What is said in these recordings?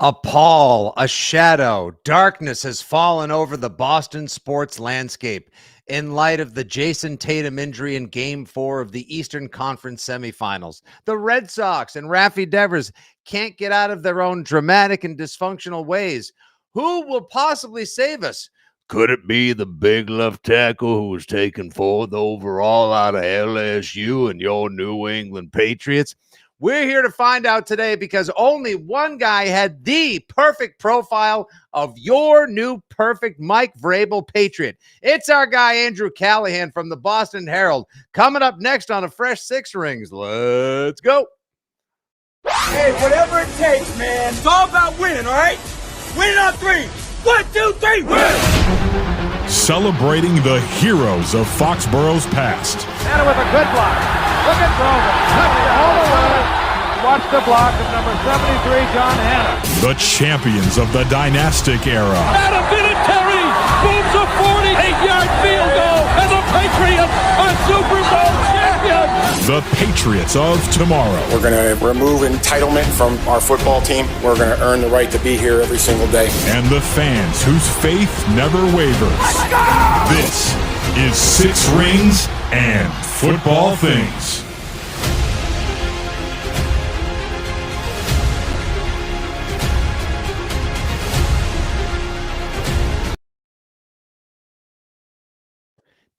A pall, a shadow, darkness has fallen over the Boston sports landscape in light of the Jason Tatum injury in Game 4 of the Eastern Conference semifinals. The Red Sox and Rafi Devers can't get out of their own dramatic and dysfunctional ways. Who will possibly save us? Could it be the big left tackle who was taken fourth overall out of LSU and your New England Patriots? We're here to find out today because only one guy had the perfect profile of your new perfect Mike Vrabel Patriot. It's our guy, Andrew Callahan from the Boston Herald. Coming up next on a fresh Six Rings. Let's go. Hey, whatever it takes, man. It's all about winning, all right? Winning on three. 1, 2, 3, win! Celebrating the heroes of Foxborough's past. And with a good block. Look at Grover. All the way. Watch the block of number 73, John Hanna. The champions of the dynastic era. Adam Vinatieri booms a 48-yard field goal, and the Patriots are Super Bowl champions. The Patriots of tomorrow. We're going to remove entitlement from our football team. We're going to earn the right to be here every single day. And the fans whose faith never wavers. Let's go! This is Six Rings and Football Things.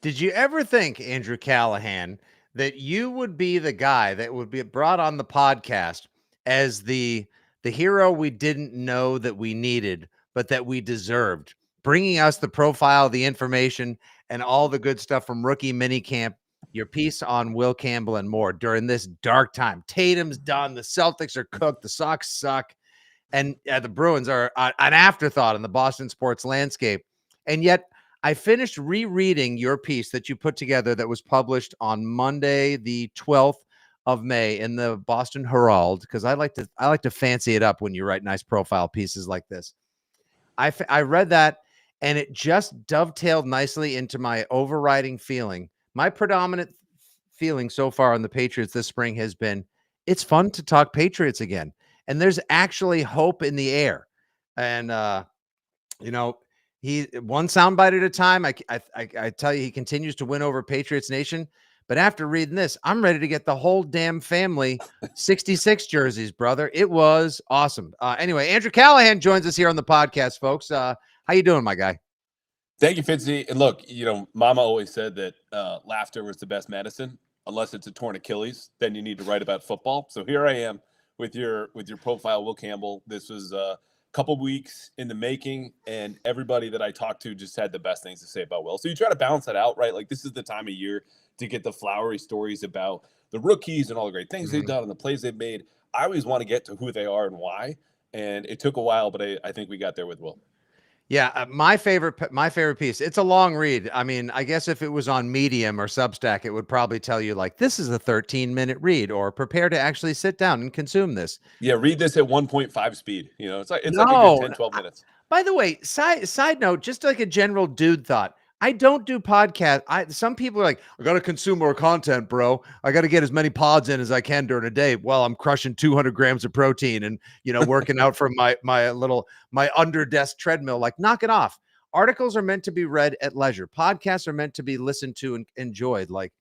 Did you ever think, Andrew Callahan, that you would be the guy that would be brought on the podcast as the hero we didn't know that we needed, but that we deserved, bringing us the profile, the information, and all the good stuff from rookie minicamp, your piece on Will Campbell and more during this dark time? Tatum's done. The Celtics are cooked. The Sox suck. And the Bruins are an afterthought in the Boston sports landscape. And yet, I finished rereading your piece that you put together that was published on Monday, the 12th of May in the Boston Herald, because I like to fancy it up when you write nice profile pieces like this. I read that, and it just dovetailed nicely into my overriding feeling. My predominant feeling so far on the Patriots this spring has been, it's fun to talk Patriots again. And there's actually hope in the air. And, he one soundbite at a time. I tell you, he continues to win over Patriots Nation. But after reading this, I'm ready to get the whole damn family 66 jerseys, brother. It was awesome. Anyway, Andrew Callahan joins us here on the podcast, folks. How you doing, my guy? Thank you, Fitzy. And look, Mama always said that laughter was the best medicine. Unless it's a torn Achilles, then you need to write about football. So here I am with your profile, Will Campbell. This was couple weeks in the making, and everybody that I talked to just had the best things to say about Will. So you try to balance that out, right? Like, this is the time of year to get the flowery stories about the rookies and all the great things they've done and the plays they've made. I always want to get to who they are and why, and it took a while, but I think we got there with Will. Yeah, my favorite piece. It's a long read. I mean, I guess if it was on Medium or Substack, it would probably tell you, like, this is a 13-minute read, or prepare to actually sit down and consume this. Yeah, read this at 1.5 speed. It's like a good 10, 12 minutes. By the way, side note, just like a general dude thought, I don't do podcasts. Some people are like, I got to consume more content, bro. I got to get as many pods in as I can during a day while I'm crushing 200 grams of protein and, working out from my under desk treadmill. Like, knock it off. Articles are meant to be read at leisure. Podcasts are meant to be listened to and enjoyed. Like,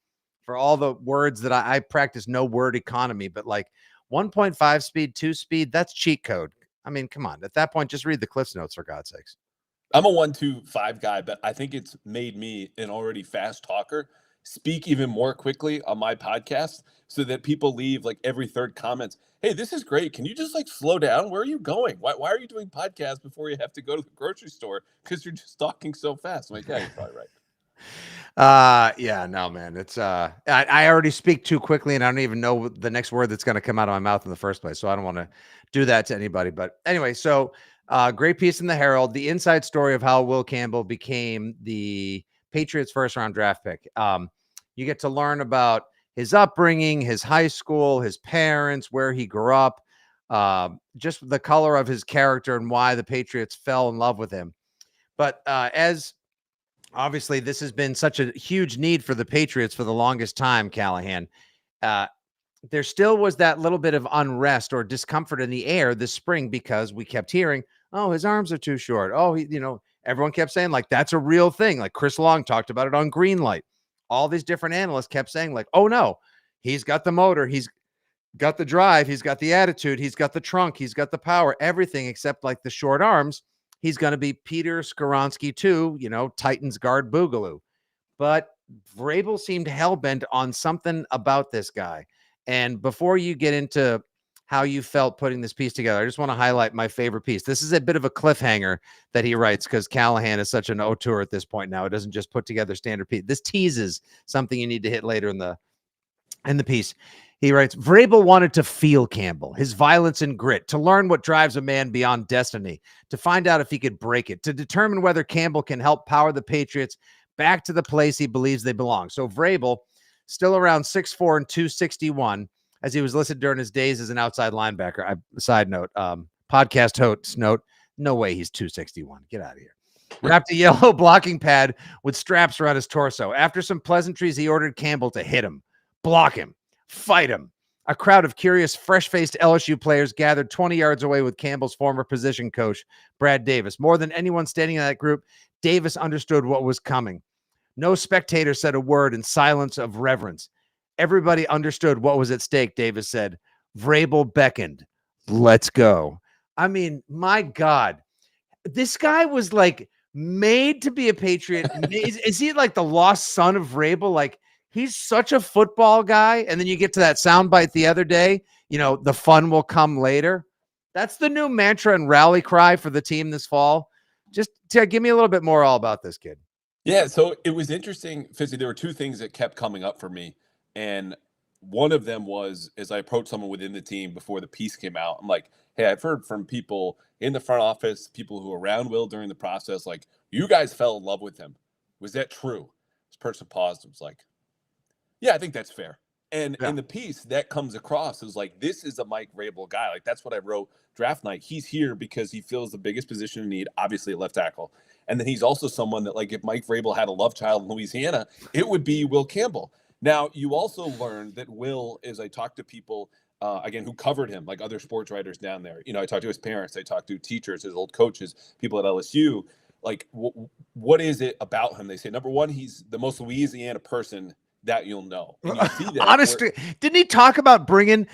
for all the words that I practice no word economy, but like 1.5 speed, 2 speed, that's cheat code. I mean, come on. At that point, just read the Cliffs Notes, for God's sakes. I'm a 1-2-5 guy, but I think it's made me, an already fast talker, speak even more quickly on my podcast so that people leave like every third comment. Hey, this is great. Can you just slow down? Where are you going? Why are you doing podcasts before you have to go to the grocery store? Because you're just talking so fast. I'm like, yeah, you're probably right. Yeah, no, man. It's I already speak too quickly, and I don't even know the next word that's going to come out of my mouth in the first place. So I don't want to do that to anybody. But anyway, so great piece in the Herald, the inside story of how Will Campbell became the Patriots' first-round draft pick. You get to learn about his upbringing, his high school, his parents, where he grew up, just the color of his character and why the Patriots fell in love with him. But as obviously this has been such a huge need for the Patriots for the longest time, Callahan, there still was that little bit of unrest or discomfort in the air this spring because we kept hearing, oh, his arms are too short. Oh, everyone kept saying like, that's a real thing. Like Chris Long talked about it on Greenlight. All these different analysts kept saying like, oh no, he's got the motor. He's got the drive. He's got the attitude. He's got the trunk. He's got the power, everything except like the short arms. He's going to be Peter Skoronski too, Titans guard Boogaloo. But Vrabel seemed hell-bent on something about this guy. And before you get into how you felt putting this piece together, I just want to highlight my favorite piece. This is a bit of a cliffhanger that he writes because Callahan is such an auteur at this point now. It doesn't just put together standard piece. This teases something you need to hit later in the piece. He writes, Vrabel wanted to feel Campbell, his violence and grit, to learn what drives a man beyond destiny, to find out if he could break it, to determine whether Campbell can help power the Patriots back to the place he believes they belong. So Vrabel, still around 6'4" and 261, as he was listed during his days as an outside linebacker. Side note, podcast host note, no way he's 261. Get out of here. Wrapped a yellow blocking pad with straps around his torso. After some pleasantries, he ordered Campbell to hit him, block him, fight him. A crowd of curious, fresh-faced LSU players gathered 20 yards away with Campbell's former position coach, Brad Davis. More than anyone standing in that group, Davis understood what was coming. No spectator said a word in silence of reverence. Everybody understood what was at stake, Davis said. Vrabel beckoned. Let's go. I mean, my God. This guy was like made to be a Patriot. Is he like the lost son of Vrabel? Like, he's such a football guy. And then you get to that soundbite the other day, the fun will come later. That's the new mantra and rally cry for the team this fall. Just give me a little bit more all about this kid. Yeah, so it was interesting, Fitzy. There were two things that kept coming up for me. And one of them was, as I approached someone within the team before the piece came out, I'm like, hey, I've heard from people in the front office, people who were around Will during the process, like, you guys fell in love with him. Was that true? This person paused and was like, yeah, I think that's fair. And in the piece, that comes across as like, this is a Mike Vrabel guy. Like, that's what I wrote draft night. He's here because he feels the biggest position in need, obviously at left tackle. And then he's also someone that, like, if Mike Vrabel had a love child in Louisiana, it would be Will Campbell. Now, you also learned that Will, as I talked to people, again, who covered him, like other sports writers down there, I talked to his parents, I talked to teachers, his old coaches, people at LSU. Like, what is it about him? They say, number one, he's the most Louisiana person that you'll know. And you see that. Honestly, didn't he talk about bringing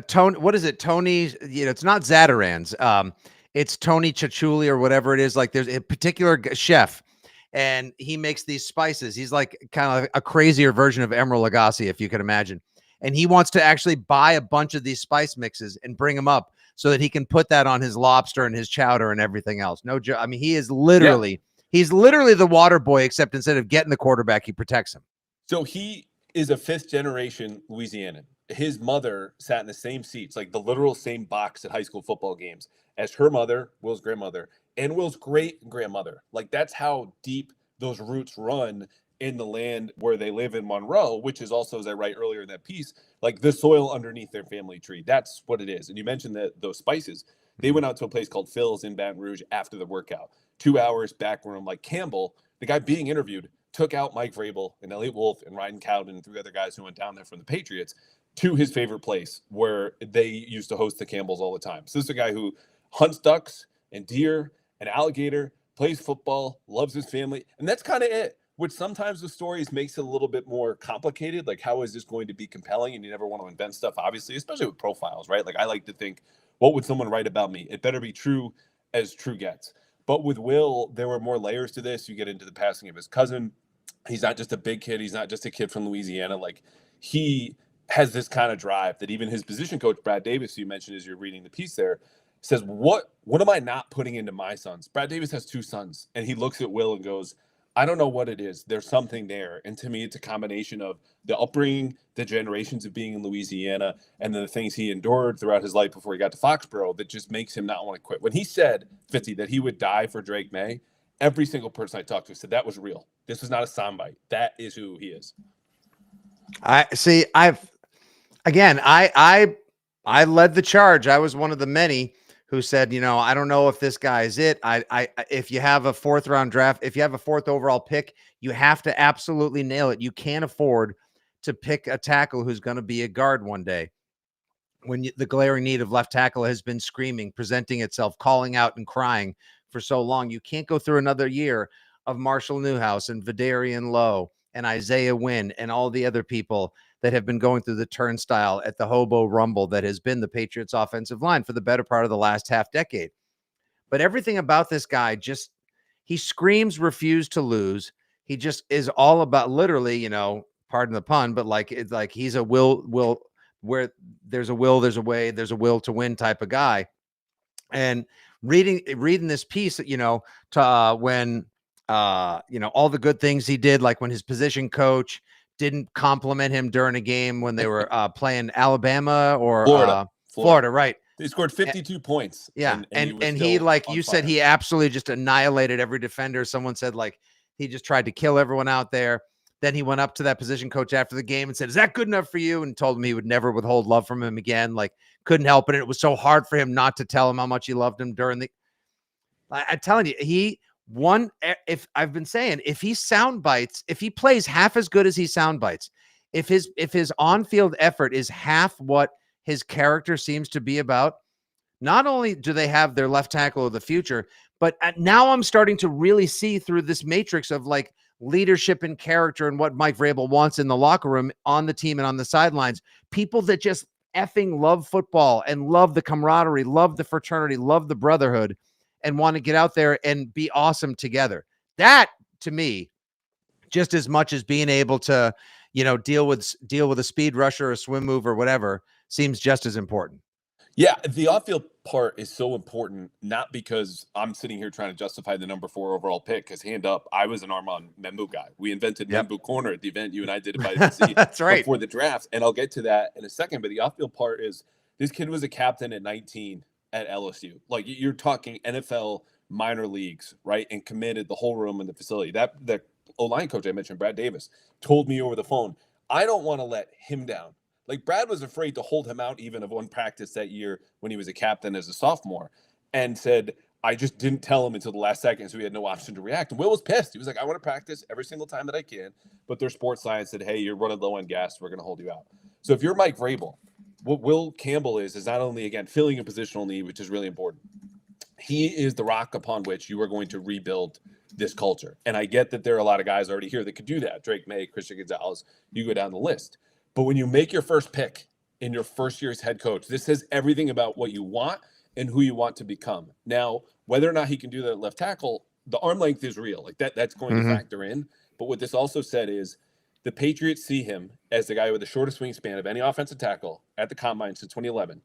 Tony? What is it, Tony? It's not Zatarans. It's Tony Chichuli or whatever it is. Like, there's a particular chef, and he makes these spices. He's like kind of a crazier version of Emeril Lagasse, if you can imagine. And he wants to actually buy a bunch of these spice mixes and bring them up so that he can put that on his lobster and his chowder and everything else. No joke. I mean, he is literally, he's literally the water boy, except instead of getting the quarterback, he protects him. So he is a fifth generation Louisianan. His mother sat in the same seats, like the literal same box at high school football games as her mother, Will's grandmother, and Will's great grandmother. Like, that's how deep those roots run in the land where they live in Monroe, which is also, as I write earlier in that piece, like the soil underneath their family tree. That's what it is. And you mentioned that those spices, they went out to a place called Phil's in Baton Rouge after the workout. 2 hours back room, like Campbell, the guy being interviewed, took out Mike Vrabel and Elliot Wolf and Ryan Cowden and 3 other guys who went down there from the Patriots to his favorite place where they used to host the Campbells all the time. So this is a guy who hunts ducks and deer and alligator, plays football, loves his family. And that's kind of it, which sometimes the stories makes it a little bit more complicated. Like, how is this going to be compelling? And you never want to invent stuff, obviously, especially with profiles, right? Like, I like to think, what would someone write about me? It better be true as true gets. But with Will, there were more layers to this. You get into the passing of his cousin. He's not just a big kid. He's not just a kid from Louisiana. Like, he has this kind of drive that even his position coach, Brad Davis, who you mentioned as you're reading the piece there, says, what am I not putting into my sons? Brad Davis has 2 sons, and he looks at Will and goes, I don't know what it is. There's something there. And to me, it's a combination of the upbringing, the generations of being in Louisiana, and then the things he endured throughout his life before he got to Foxborough that just makes him not want to quit. When he said, Fitzy, that he would die for Drake May, every single person I talked to said that was real. This was not a soundbite. That is who he is. I led the charge. I was one of the many who said, I don't know if this guy is it. If you have a 4th round draft, if you have a 4th overall pick, you have to absolutely nail it. You can't afford to pick a tackle who's going to be a guard one day, when the glaring need of left tackle has been screaming, presenting itself, calling out and crying for so long. You can't go through another year of Marshall Newhouse and Vidarian Lowe and Isaiah Wynn and all the other people that have been going through the turnstile at the hobo rumble that has been the Patriots offensive line for the better part of the last half decade. But everything about this guy, just, he screams refuse to lose. He just is all about, literally, pardon the pun, but like, it's like he's a will where there's a will, there's a way, there's a will to win type of guy. And reading this piece, to when all the good things he did, like when his position coach didn't compliment him during a game when they were playing Alabama or Florida, right? They scored 52 points. Yeah. And he, like you said, he absolutely just annihilated every defender. Someone said, like, he just tried to kill everyone out there. Then he went up to that position coach after the game and said, "Is that good enough for you?" And told him he would never withhold love from him again. Like, couldn't help it. And it was so hard for him not to tell him how much he loved him during the, I'm telling you, he won. If I've been saying, if he sound bites, if he plays half as good as he sound bites, if his on-field effort is half what his character seems to be about, not only do they have their left tackle of the future, but now I'm starting to really see through this matrix of like leadership and character and what Mike Vrabel wants in the locker room, on the team and on the sidelines, people that just effing love football and love the camaraderie, love the fraternity, love the brotherhood, and want to get out there and be awesome together. That, to me, just as much as being able to, deal with a speed rusher, a swim move, or whatever, seems just as important. Yeah, the off-field part is so important, not because I'm sitting here trying to justify the number 4 overall pick, because hand up, I was an Armand Membu guy. We invented Membu Corner at the event you and I did at IBC That's right. before the draft, and I'll get to that in a second. But the off-field part is, this kid was a captain at 19 at LSU. Like, you're talking NFL minor leagues, right? And committed the whole room in the facility. The O-line coach I mentioned, Brad Davis, told me over the phone, I don't want to let him down. Like, Brad was afraid to hold him out even of one practice that year when he was a captain as a sophomore, and said, I just didn't tell him until the last second, so he had no option to react. And Will was pissed. He was like, I want to practice every single time that I can. But their sports science said, hey, you're running low on gas. We're going to hold you out. So if you're Mike Vrabel, what Will Campbell is not only, again, filling a positional need, which is really important. He is the rock upon which you are going to rebuild this culture. And I get that there are a lot of guys already here that could do that. Drake May, Christian Gonzalez, you go down the list. But when you make your first pick in your first year as head coach, this says everything about what you want and who you want to become. Now, whether or not he can do that at left tackle, the arm length is real. Like that's going to factor in. But what this also said is the Patriots see him as the guy with the shortest wingspan of any offensive tackle at the combine since 2011.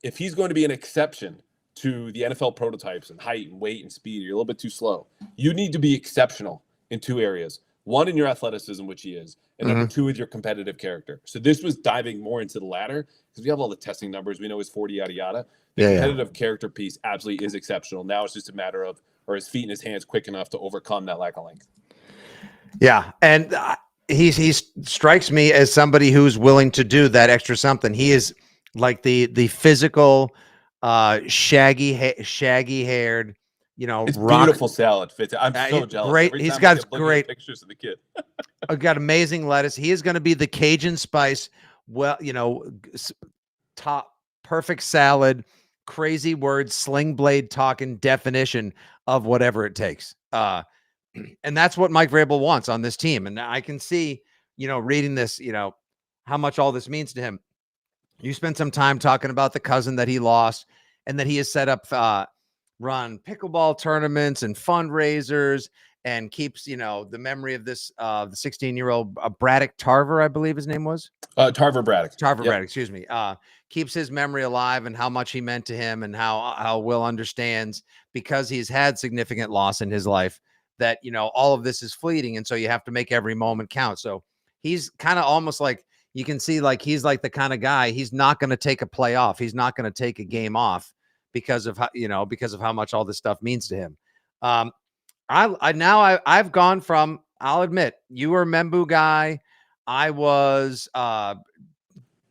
If he's going to be an exception to the NFL prototypes and height and weight and speed, you're a little bit too slow. You need to be exceptional in 2 areas. One, in your athleticism, which he is, and number 2, with your competitive character. So this was diving more into the latter, because we have all the testing numbers. We know his 40, yada, yada. The competitive character piece absolutely is exceptional. Now it's just a matter of, are his feet and his hands quick enough to overcome that lack of length? Yeah, and he strikes me as somebody who's willing to do that extra something. He is like the physical, shaggy haired, it's beautiful salad fits. I'm so jealous. Great. He's got great pictures of the kid. Got amazing lettuce. He is going to be the Cajun spice. Well, top perfect salad, crazy words, sling blade talking definition of whatever it takes. And that's what Mike Vrabel wants on this team. And I can see, reading this, how much all this means to him. You spent some time talking about the cousin that he lost, and that he has set up, run pickleball tournaments and fundraisers, and keeps, the memory of this, the 16-year-old Braddock Tarver, I believe his name was. Tarver Braddock. Braddock, excuse me. Keeps his memory alive, and how much he meant to him, and how Will understands, because he's had significant loss in his life, that, all of this is fleeting. And so you have to make every moment count. So he's kind of almost like, you can see, like, he's like the kind of guy, he's not going to take a play off. He's not going to take a game off because of how much all this stuff means to him. I've gone from, I'll admit, you were a Membu guy. I was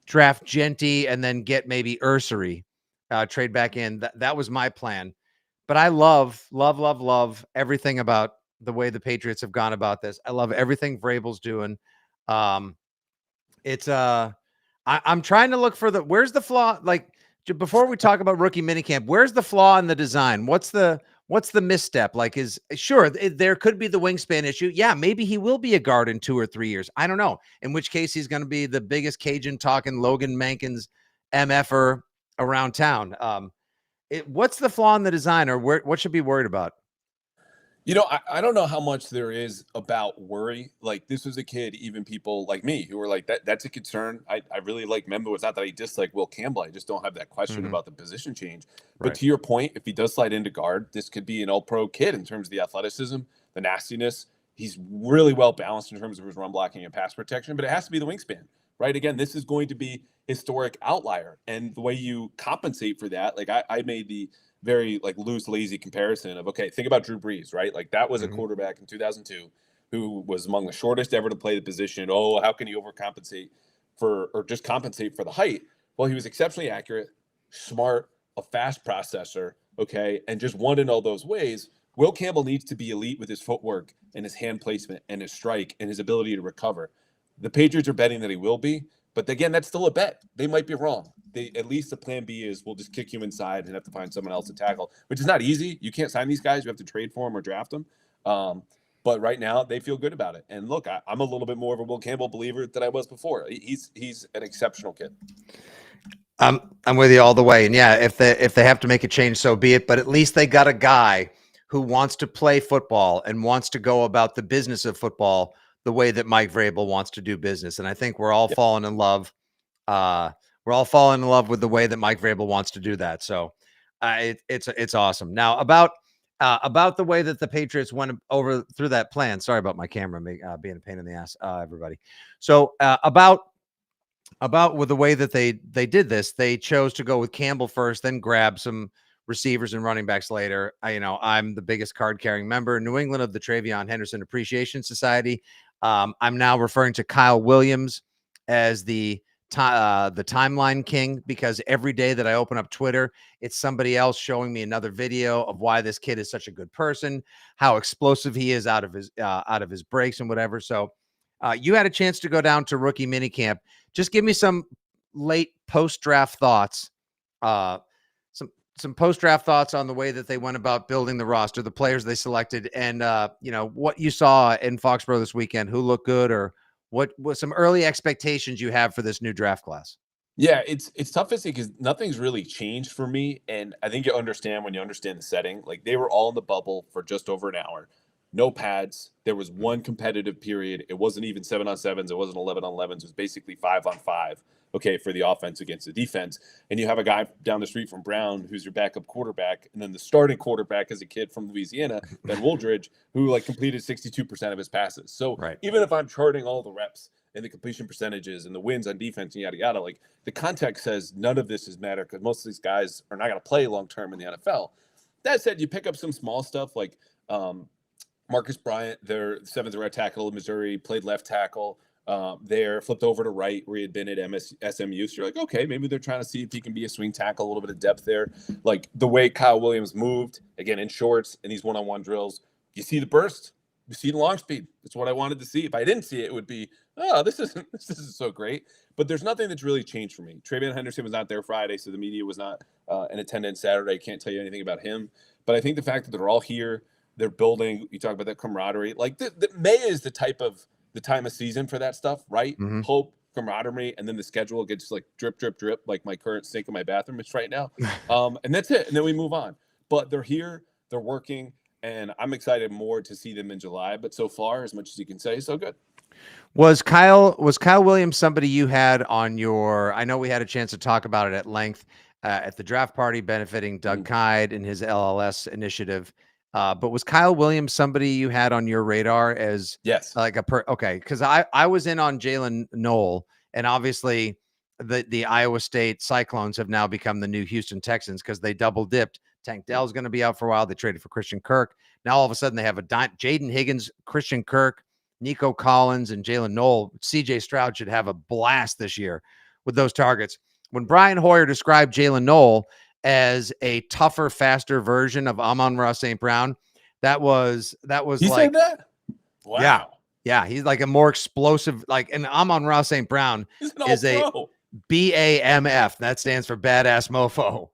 draft Genty and then get maybe Ursery, trade back in. That was my plan. But I love everything about the way the Patriots have gone about this. I love everything Vrabel's doing. It's I'm trying to look for where's the flaw? Like before we talk about rookie minicamp, where's the flaw in the design? What's the misstep? Like, is sure there could be the wingspan issue. Yeah, maybe he will be a guard in 2 or 3 years. I don't know. In which case he's going to be the biggest Cajun talking Logan Mankins MFer around town. What's the flaw in the design, or what should be worried about? I don't know how much there is about worry. Like, this was a kid, even people like me who were like, that's a concern. I really like Membo. It's not that I dislike Will Campbell. I just don't have that question about the position change. But to your point, if he does slide into guard, this could be an all-pro kid in terms of the athleticism, the nastiness. He's really well balanced in terms of his run blocking and pass protection, but it has to be the wingspan, right? Again, this is going to be historic outlier. And the way you compensate for that, like I made the very like loose, lazy comparison of, okay, think about Drew Brees, right? Like that was a quarterback in 2002 who was among the shortest ever to play the position. Oh, how can you overcompensate or just compensate for the height? Well, he was exceptionally accurate, smart, a fast processor, okay, and just won in all those ways. Will Campbell needs to be elite with his footwork and his hand placement and his strike and his ability to recover. The Patriots are betting that he will be, but again, that's still a bet. They might be wrong. At least the plan B is we'll just kick you inside and have to find someone else to tackle, which is not easy. You can't sign these guys. You have to trade for them or draft them. But right now they feel good about it. And look, I'm a little bit more of a Will Campbell believer than I was before. He's an exceptional kid. I'm with you all the way. And yeah, if they have to make a change, so be it. But at least they got a guy who wants to play football and wants to go about the business of football the way that Mike Vrabel wants to do business. And I think we're all falling in love. We're all falling in love with the way that Mike Vrabel wants to do that. So it's awesome. Now about the way that the Patriots went over through that plan. Sorry about my camera being a pain in the ass, everybody. So about with the way that they did this, they chose to go with Campbell first, then grab some receivers and running backs later. I'm the biggest card carrying member in New England of the Travion Henderson Appreciation Society. I'm now referring to Kyle Williams as the timeline king, because every day that I open up Twitter, it's somebody else showing me another video of why this kid is such a good person, how explosive he is out of his breaks and whatever. So you had a chance to go down to rookie minicamp. Just give me some late post-draft thoughts, some post-draft thoughts on the way that they went about building the roster, the players they selected, and what you saw in Foxborough this weekend, who looked good, or what some early expectations you have for this new draft class. Yeah, it's tough to say because nothing's really changed for me. And I think you understand when you understand the setting. Like, they were all in the bubble for just over an hour. No pads. There was one competitive period. It wasn't even 7-on-7s. It wasn't 11-on-11s. It was basically 5-on-5, okay, for the offense against the defense. And you have a guy down the street from Brown who's your backup quarterback. And then the starting quarterback is a kid from Louisiana, Ben Wooldridge, who completed 62% of his passes. So even if I'm charting all the reps and the completion percentages and the wins on defense and yada, yada, the context says none of this is matter because most of these guys are not going to play long-term in the NFL. That said, you pick up some small stuff like Marcus Bryant, their seventh right tackle in Missouri, played left tackle there, flipped over to right where he had been at SMU. So you're like, okay, maybe they're trying to see if he can be a swing tackle, a little bit of depth there. Like the way Kyle Williams moved, again, in shorts in these one-on-one drills, you see the burst, you see the long speed. That's what I wanted to see. If I didn't see it, it would be, oh, this isn't so great. But there's nothing that's really changed for me. Travion Henderson was not there Friday, so the media was not in attendance Saturday. I can't tell you anything about him. But I think the fact that they're all here, they're building. You talk about that camaraderie. The May is the time of season for that stuff, right? Mm-hmm. Hope, camaraderie, and then the schedule gets drip, drip, drip, like my current sink in my bathroom is right now. And that's it. And then we move on. But they're here, they're working, and I'm excited more to see them in July. But so far, as much as you can say, so good. Was Kyle Williams somebody you had on your? I know we had a chance to talk about it at length at the draft party, benefiting Doug Kyde and his LLS initiative. But was Kyle Williams somebody you had on your radar as okay? Because I was in on Jalen Knoll, and obviously the Iowa State Cyclones have now become the new Houston Texans because they double dipped. Tank Dell's going to be out for a while. They traded for Christian Kirk. Now all of a sudden they have Jaden Higgins, Christian Kirk, Nico Collins, and Jalen Knoll. CJ Stroud should have a blast this year with those targets. When Brian Hoyer described Jalen Knoll as a tougher, faster version of Amon-Ra St. Brown, that was he said that? Wow. Yeah, he's like a more explosive, like, and Amon-Ra St. Brown He's an is a all-pro. BAMF. That stands for badass mofo.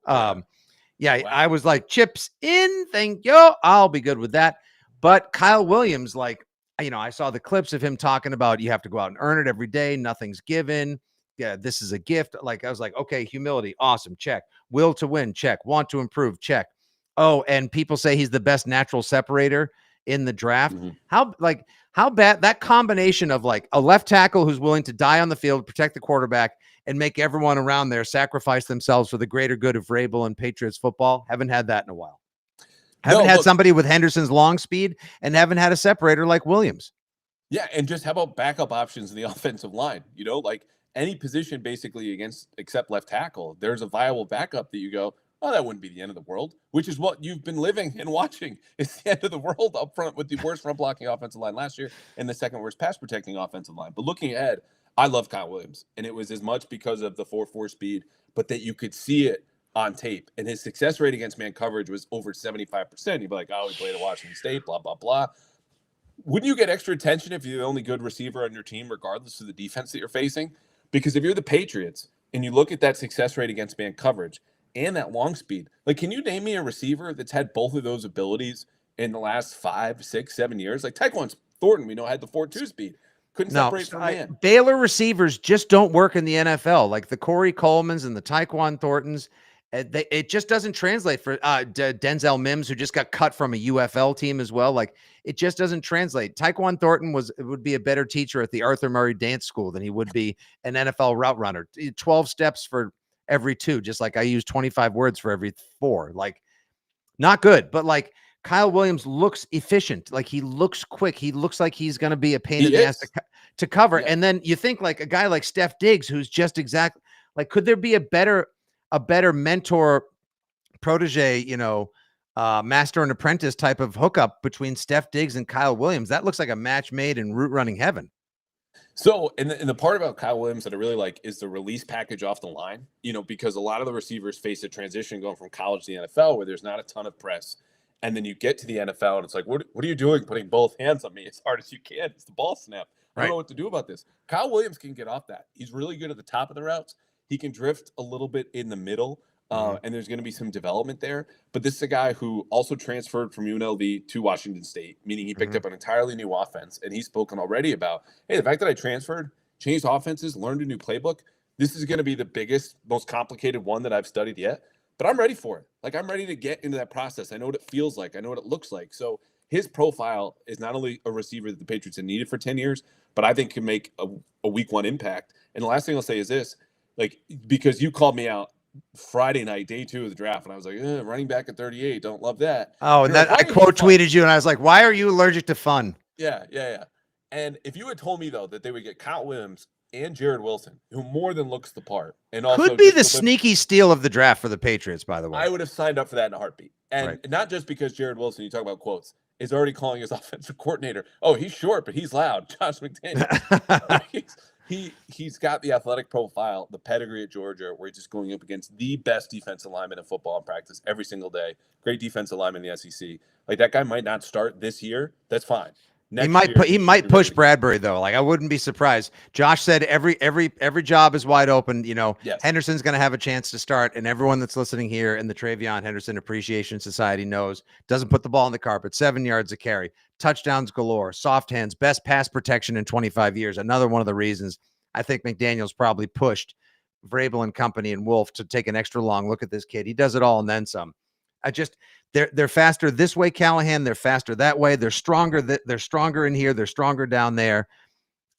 Yeah, Wow. I was like, chips in, thank you. I'll be good with that. But Kyle Williams, like, I saw the clips of him talking about you have to go out and earn it every day. Nothing's given. Yeah, this is a gift. Like, I was like, okay, humility, awesome, check. Will to win, check. Want to improve, check. Oh, and people say he's the best natural separator in the draft. Mm-hmm. How bad that combination of like a left tackle who's willing to die on the field, protect the quarterback, and make everyone around there sacrifice themselves for the greater good of Vrabel and Patriots football. Haven't had that in a while. Haven't had somebody with Henderson's long speed, and haven't had a separator like Williams. Yeah, and just how about backup options in the offensive line? Like any position basically except left tackle, there's a viable backup that you go, oh, that wouldn't be the end of the world, which is what you've been living and watching. It's the end of the world up front with the worst front blocking offensive line last year and the second worst pass protecting offensive line. But looking ahead, I love Kyle Williams, and it was as much because of the 4.4 speed, but that you could see it on tape. And his success rate against man coverage was over 75%. You'd be like, oh, he played at Washington State, blah, blah, blah. Wouldn't you get extra attention if you're the only good receiver on your team, regardless of the defense that you're facing? Because if you're the Patriots and you look at that success rate against man coverage and that long speed, like, can you name me a receiver that's had both of those abilities in the last 5, 6, 7 years? Like Tyquan Thornton, we know, had the 4.2 speed. Couldn't separate from man. Baylor receivers just don't work in the NFL. Like the Corey Colemans and the Tyquan Thorntons, it just doesn't translate for Denzel Mims, who just got cut from a UFL team as well. Like it just doesn't translate. Tyquan Thornton would be a better teacher at the Arthur Murray Dance School than he would be an NFL route runner. 12 steps for every 2, just like I use 25 words for every 4. Like not good, but like Kyle Williams looks efficient. Like he looks quick. He looks like he's going to be a pain in the ass to cover. Yeah. And then you think like a guy like Steph Diggs, who's just exactly like, could there be a better mentor protege, master and apprentice type of hookup between Steph Diggs and Kyle Williams? That looks like a match made in route running heaven. So, and the part about Kyle Williams that I really like is the release package off the line, because a lot of the receivers face a transition going from college to the NFL where there's not a ton of press. And then you get to the NFL and it's like, what are you doing putting both hands on me as hard as you can? It's the ball snap. I don't know what to do about this. Kyle Williams can get off that. He's really good at the top of the routes. He can drift a little bit in the middle, and there's going to be some development there. But this is a guy who also transferred from UNLV to Washington State, meaning he picked up an entirely new offense. And he's spoken already about, hey, the fact that I transferred, changed offenses, learned a new playbook, this is going to be the biggest, most complicated one that I've studied yet. But I'm ready for it. Like, I'm ready to get into that process. I know what it feels like. I know what it looks like. So his profile is not only a receiver that the Patriots have needed for 10 years, but I think can make a week 1 impact. And the last thing I'll say is this, like, because you called me out Friday night, day 2 of the draft, and I was like, running back at 38, don't love that. Oh, and that I quote tweeted you, and I was like, why are you allergic to fun? Yeah. And if you had told me, though, that they would get Kyle Williams and Jared Wilson, who more than looks the part, and also could be the sneaky steal of the draft for the Patriots, by the way. I would have signed up for that in a heartbeat. And not just because Jared Wilson, you talk about quotes, is already calling his offensive coordinator, oh, he's short, but he's loud, Josh McDaniels. He's got the athletic profile, the pedigree at Georgia, where he's just going up against the best defensive lineman in football in practice every single day. Great defensive lineman in the SEC. Like, that guy might not start this year. That's fine. He might push Bradbury, though. Like, I wouldn't be surprised. Josh said every job is wide open. Yes. Henderson's going to have a chance to start, and everyone that's listening here in the Travion Henderson Appreciation Society knows doesn't put the ball on the carpet. 7 yards a carry, touchdowns galore, soft hands, best pass protection in 25 years. Another one of the reasons I think McDaniels probably pushed Vrabel and company and Wolf to take an extra long look at this kid. He does it all and then some. They're faster this way, Callahan. They're faster that way. They're stronger. They're stronger in here. They're stronger down there.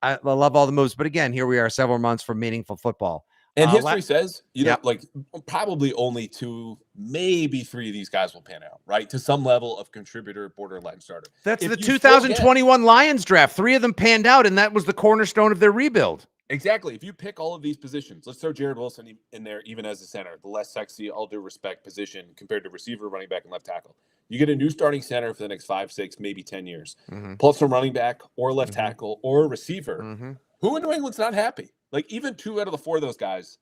I love all the moves. But again, here we are, several months from meaningful football. And history says, like probably only 2, maybe 3 of these guys will pan out, right? To some level of contributor, borderline starter. That's the 2021 Lions draft. 3 of them panned out, and that was the cornerstone of their rebuild. Exactly. If you pick all of these positions, let's throw Jared Wilson in there, even as a center, the less sexy, all due respect position compared to receiver, running back, and left tackle. You get a new starting center for the next 5, 6, maybe 10 years, plus a running back or left tackle or a receiver. Who in New England's not happy? Like, even 2 out of the 4 of those guys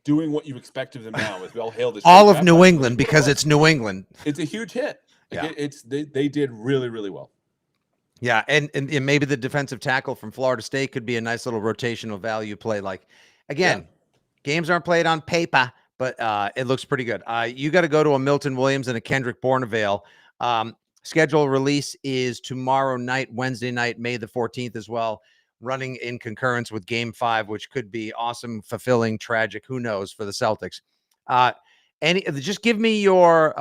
doing what you expect of them now as we all hail this. All of New England, because it's New England. It's a huge hit. Like, they did really, really well. Yeah, and maybe the defensive tackle from Florida State could be a nice little rotational value play. Like, Yeah. again, games aren't played on paper, but it looks pretty good. You got to go to a Milton Williams and a Kendrick Bournevale. Schedule release is tomorrow night, Wednesday night, May the 14th as well, running in concurrence with Game 5, which could be awesome, fulfilling, tragic, who knows, for the Celtics. Just give me your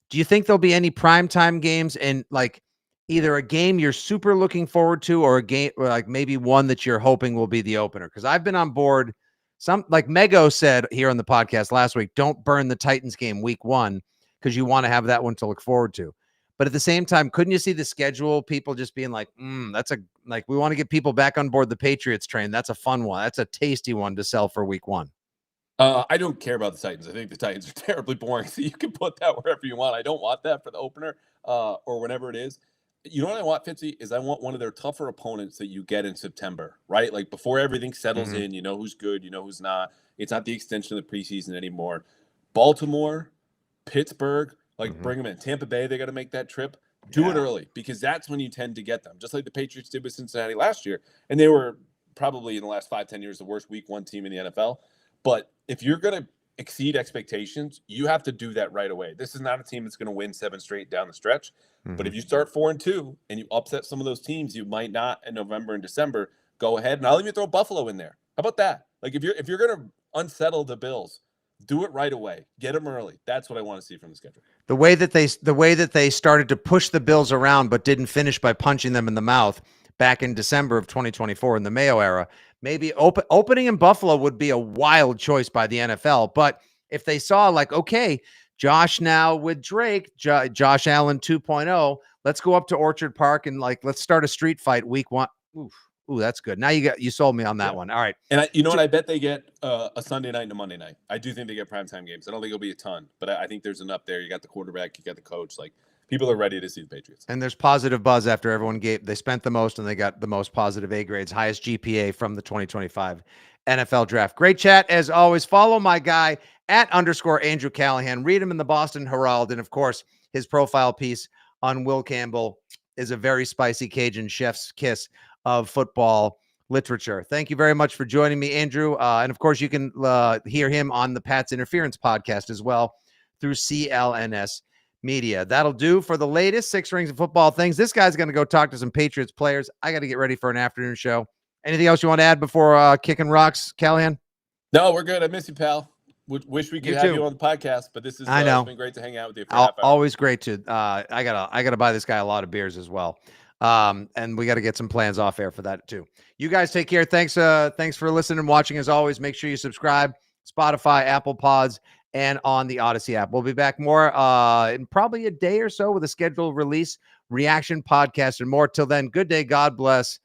do you think there'll be any primetime games, and like either a game you're super looking forward to or a game or like maybe one that you're hoping will be the opener? Because I've been on board. Some like Mego said here on the podcast last week, don't burn the Titans game week 1 because you want to have that one to look forward to. But at the same time, couldn't you see the schedule? People just being like, that's a like we want to get people back on board the Patriots train. That's a fun one. That's a tasty one to sell for week 1. I don't care about the Titans. I think the Titans are terribly boring, so you can put that wherever you want. I don't want that for the opener or whenever it is. You know what I want, Fitzy, is I want one of their tougher opponents that you get in September, right? Like before everything settles in, you know who's good, you know who's not. It's not the extension of the preseason anymore. Baltimore, Pittsburgh, like bring them in. Tampa Bay, they got to make that trip. Do it early because that's when you tend to get them, just like the Patriots did with Cincinnati last year. And they were probably in the last 5-10 years the worst week 1 team in the NFL. But if you're going to exceed expectations, you have to do that right away. This is not a team that's going to win 7 straight down the stretch. But if you start 4-2 and you upset some of those teams, you might not in November and December. Go ahead, and I'll even throw Buffalo in there. How about that? Like if you're going to unsettle the Bills, do it right away. Get them early. That's what I want to see from the schedule. The way that they started to push the Bills around but didn't finish by punching them in the mouth back in December of 2024 in the Mayo era, maybe opening in Buffalo would be a wild choice by the NFL. But if they saw like, okay, Josh now with Drake, Josh Allen 2.0, let's go up to Orchard Park and like let's start a street fight week 1. Ooh, that's good. Now you sold me on that one. All right. And you know what? I bet they get a Sunday night and a Monday night. I do think they get primetime games. I don't think it'll be a ton, but I think there's enough there. You got the quarterback, you got the coach. Like people are ready to see the Patriots. And there's positive buzz after everyone they spent the most and they got the most positive A grades, highest GPA from the 2025 NFL draft. Great chat as always. Follow my guy @_ Andrew Callahan. Read him in the Boston Herald. And of course, his profile piece on Will Campbell is a very spicy Cajun chef's kiss of football literature. Thank you very much for joining me, Andrew. And of course, you can hear him on the Pat's Interference podcast as well through CLNS Media. That'll do for the latest 6 Rings of Football things. This guy's going to go talk to some Patriots players. I got to get ready for an afternoon show. Anything else you want to add before kicking rocks, Callahan? No, we're good. I miss you, pal. Wish we could have you on the podcast, but this is I know. It's been great to hang out with you for a half hour. Always great to I gotta buy this guy a lot of beers as well. And we got to get some plans off air for that too. You guys take care. Thanks for listening and watching as always. Make sure you subscribe, Spotify, Apple Pods, and on the Odyssey app. We'll be back more in probably a day or so with a scheduled release, reaction podcast, and more. Till then, good day, God bless,